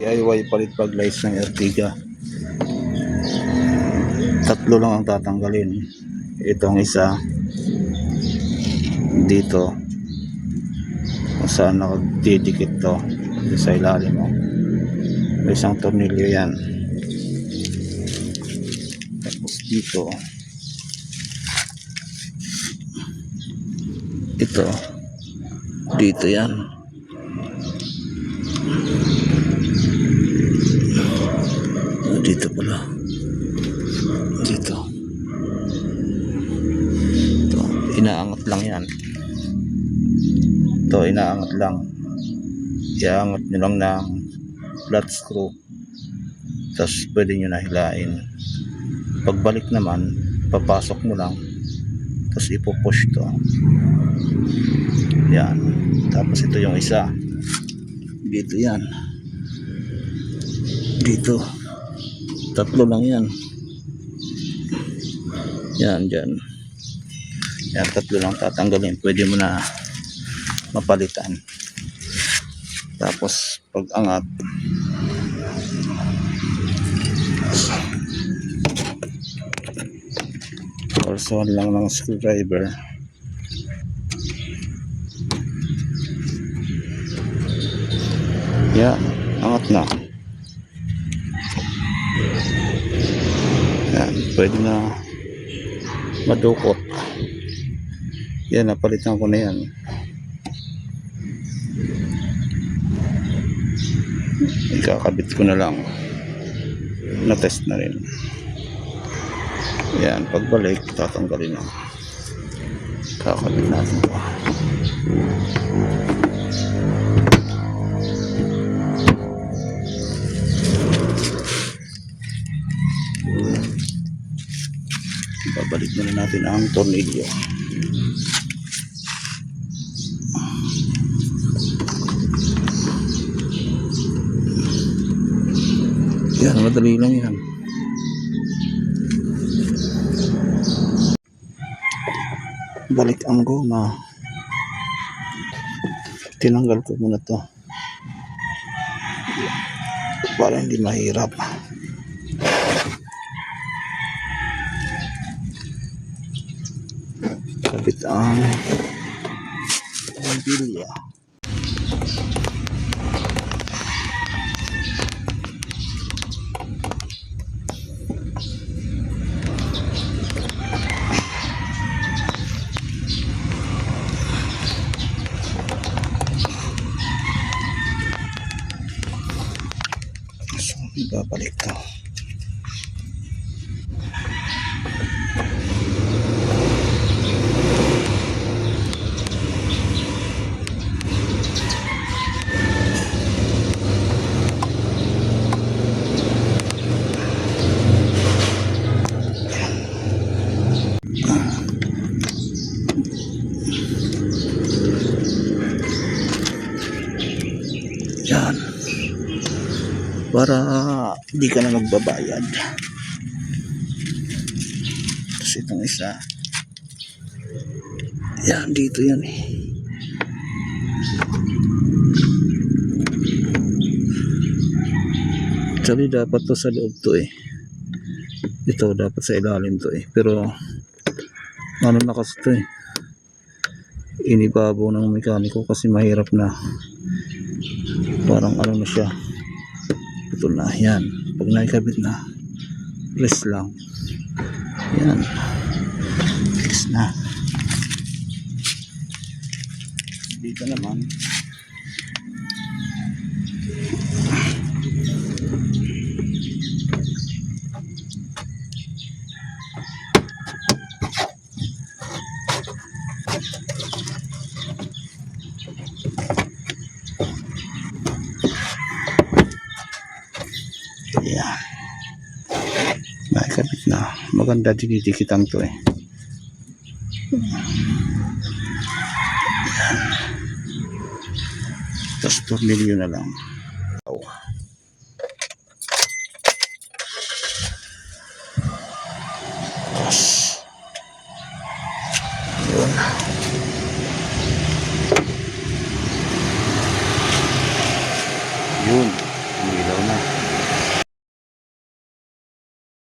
DIY palit pag lights ng Ertiga. Tatlo lang ang tatanggalin. Itong isa dito kung saan nakadidikit to sa ilalim mo. May isang tornilyo yan. Tapos dito ito dito yan. Dito pala dito ito, inaangat lang yan. Ito inaangat lang, iaangat nyo lang ng flat screw, tapos pwede nyo na hilain. Pagbalik naman papasok mo lang, tapos ipupush to yan. Tapos ito yung isa dito yan, dito tatlo lang yan. Yan dyan yan, tatlo lang tatanggalin. Pwede mo na mapalitan. Tapos pag angat also lang ng screwdriver. Yan, angat na. Yan, pwede na madukot. Yan, napalitan ko na yan. Ikakabit ko na lang. Na-test na rin. Yan, pagbalik tatanggalin na. Kakabit natin ito. Babalik na natin ang tornilyo. Yan, madali lang yan. Balik ang goma. Tinanggal ko muna to para hindi mahirap. Kabit ang bilya. So, ibabalik to. Yan, para hindi ka na magbabayad. Tapos itong isa yan, dito yan eh. Sabi dapat to sa loob to eh. Ito dapat sa ilalim to eh. Pero ano na kasi to eh, inibabaw ng mekaniko kasi mahirap na. Parang ano na siya. Ito na, yan. Pag naikabit na, press lang. Yan. Fix na. Dito naman. Yan. Nakikabit na. Maganda dinidikitan to eh. Yan. Tapos tornilyo na lang.